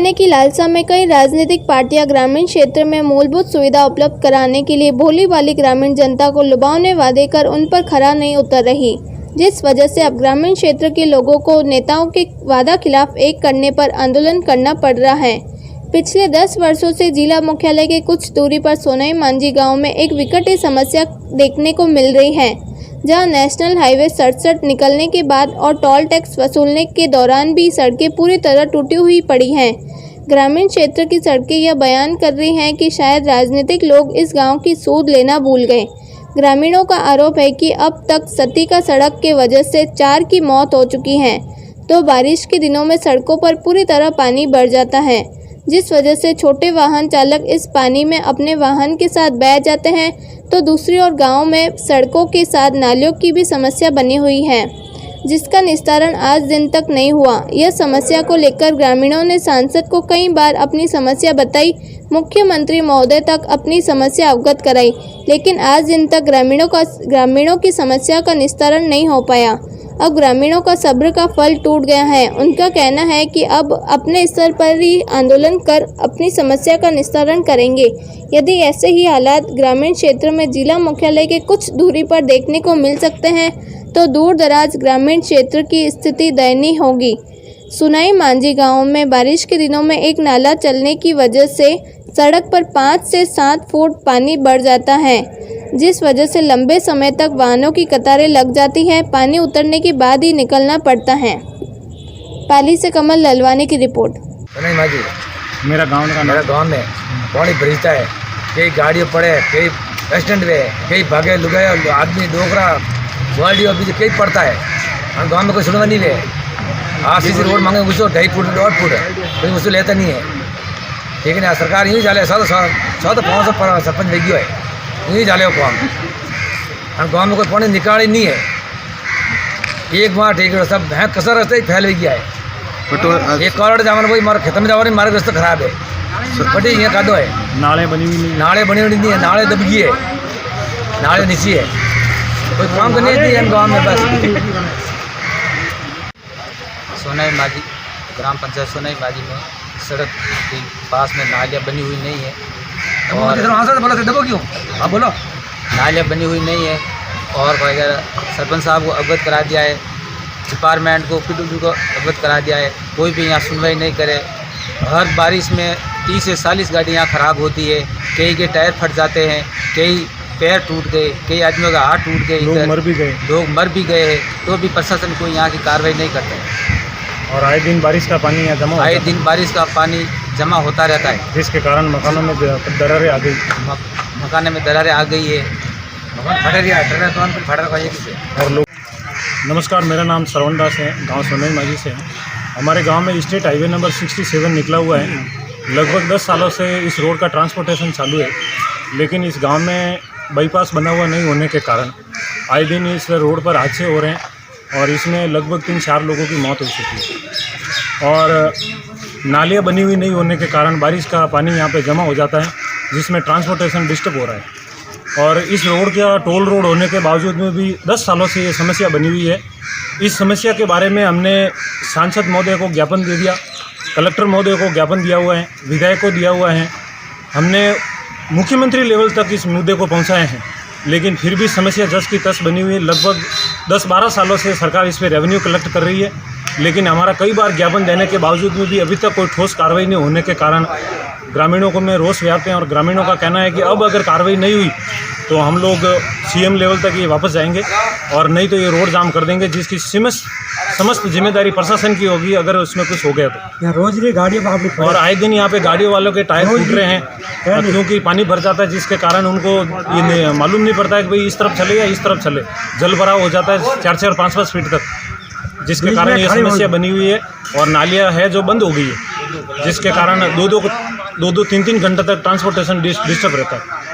खाने की लालसा में कई राजनीतिक पार्टियां ग्रामीण क्षेत्र में मूलभूत सुविधा उपलब्ध कराने के लिए भोली भाली ग्रामीण जनता को लुभावने वादे कर उन पर खरा नहीं उतर रही, जिस वजह से अब ग्रामीण क्षेत्र के लोगों को नेताओं के वादा खिलाफ एक करने पर आंदोलन करना पड़ रहा है। पिछले 10 वर्षों से जिला मुख्यालय के कुछ दूरी पर सोनई मांझी गांव में एक विकट समस्या देखने को मिल रही है, जहां नेशनल हाईवे 67 निकलने के बाद और टोल टैक्स वसूलने के दौरान भी सड़कें पूरी तरह टूटी हुई पड़ी हैं। ग्रामीण क्षेत्र की सड़कें यह बयान कर रही हैं कि शायद राजनीतिक लोग इस गांव की सूद लेना भूल गए। ग्रामीणों का आरोप है कि अब तक सती का सड़क के वजह से 4 की मौत हो चुकी है, तो बारिश के दिनों में सड़कों पर पूरी तरह पानी भर जाता है, जिस वजह से छोटे वाहन चालक इस पानी में अपने वाहन के साथ बह जाते हैं। तो दूसरी ओर गांव में सड़कों के साथ नालियों की भी समस्या बनी हुई है, जिसका निस्तारण आज दिन तक नहीं हुआ। यह समस्या को लेकर ग्रामीणों ने सांसद को कई बार अपनी समस्या बताई, मुख्यमंत्री महोदय तक अपनी समस्या अवगत कराई, लेकिन आज दिन तक ग्रामीणों की समस्या का निस्तारण नहीं हो पाया। अब ग्रामीणों का सब्र का फल टूट गया है। उनका कहना है कि अब अपने स्तर पर ही आंदोलन कर अपनी समस्या का निस्तारण करेंगे। यदि ऐसे ही हालात ग्रामीण क्षेत्र में जिला मुख्यालय के कुछ दूरी पर देखने को मिल सकते हैं, तो दूर दराज ग्रामीण क्षेत्र की स्थिति दयनीय होगी। सोनई मांझी गांव में बारिश के दिनों में एक नाला चलने की वजह से सड़क पर 5 से 7 फुट पानी बढ़ जाता है, जिस वजह से लंबे समय तक वाहनों की कतारें लग जाती हैं। पानी उतरने के बाद ही निकलना पड़ता है। पाली से कमल ललवानी की रिपोर्ट। सोनई मांझी मेरा गांव में पानी भरता है, कई गाड़ियों पड़े, कई एक्सीडेंट हुए, कई भागे लुगाए, आदमी डोकरा वाल्डियो भी कई पड़ता है। और गाँव में कोई सुनवा नहीं है। RCC रोड मांगे उसको 2.5 फुट 1.5 फुट कोई उसको लेता नहीं है। ठीक है ना, सरकार यही चाले 100 सरपंच वेगी है, यही चाले गाँव में। और गाँव में कोई पानी निकाली नहीं है। एक बार ठीक है, सब है कसर रास्ते फैल गया है। एक करोड़ जावन भाई मारे खेत में जावा मार्ग रास्ता खराब है, बट ये कादो है, नाले बनी हुई नहीं है, नाले दब गई है, नाले नीची है, कोई काम तो नहीं है गाँव में। बस सोनई मांझी ग्राम पंचायत सोनई मांझी में सड़क के पास में नालियाँ बनी हुई नहीं है, और बोलो नालियाँ बनी हुई नहीं है। और वगैरह सरपंच साहब को अवगत करा दिया है, डिपार्टमेंट को PWD को अवगत करा दिया है, कोई भी यहाँ सुनवाई नहीं करे। हर बारिश में 30 से 40 गाड़ियाँ यहाँ ख़राब होती है, कई के टायर फट जाते हैं, कई पैर टूट गए, कई आदमियों का हाथ टूट गए, लोग मर भी गए हैं, तो भी प्रशासन कोई यहाँ की कार्रवाई नहीं करता है। और आए दिन बारिश का पानी यहाँ जमा जमा होता रहता है, जिसके कारण मकानों में दरारें आ गई। मकान में दरारें आ गई है। और लोग नमस्कार, मेरा नाम श्रवण दास है, गांव सोनई मांझी से है। हमारे गांव में स्टेट हाईवे नंबर 67 निकला हुआ है। लगभग 10 सालों से इस रोड का ट्रांसपोर्टेशन चालू है, लेकिन इस गांव में बाईपास बना हुआ नहीं होने के कारण आए दिन इस रोड पर हादसे हो रहे हैं, और इसमें लगभग 3-4 लोगों की मौत हो चुकी है। और नालियाँ बनी हुई नहीं होने के कारण बारिश का पानी यहाँ पे जमा हो जाता है, जिसमें ट्रांसपोर्टेशन डिस्टर्ब हो रहा है। और इस रोड का टोल रोड होने के बावजूद में भी 10 सालों से ये समस्या बनी हुई है। इस समस्या के बारे में हमने सांसद महोदय को ज्ञापन दे दिया, कलेक्टर महोदय को ज्ञापन दिया हुआ है, विधायक को दिया हुआ है, हमने मुख्यमंत्री लेवल तक इस मुद्दे को पहुँचाए हैं, लेकिन फिर भी समस्या जस की तस बनी हुई है। लगभग 10-12 सालों से सरकार इस पर रेवेन्यू कलेक्ट कर रही है, लेकिन हमारा कई बार ज्ञापन देने के बावजूद में भी अभी तक कोई ठोस कार्रवाई नहीं होने के कारण ग्रामीणों को में रोष व्याप्त है। और ग्रामीणों का कहना है कि अब अगर कार्रवाई नहीं हुई तो हम लोग CM लेवल तक ये वापस जाएंगे, और नहीं तो ये रोड जाम कर देंगे, जिसकी समस्त जिम्मेदारी प्रशासन की होगी अगर उसमें कुछ हो गया तो। रोज की गाड़ियाँ और आए दिन यहाँ पे गाड़ियों वालों के टायर टूट रहे हैं, क्योंकि पानी भर जाता है, जिसके कारण उनको ये मालूम नहीं पड़ता है कि भाई इस तरफ चले या इस तरफ चले। जल भराव हो जाता है 4-4, 5-5 फीट तक, जिसके कारण ये समस्या बनी हुई है। और नालियाँ है जो बंद हो गई है, जिसके कारण 2-2, 3-3 घंटे तक ट्रांसपोर्टेशन डिस्टर्ब रहता है।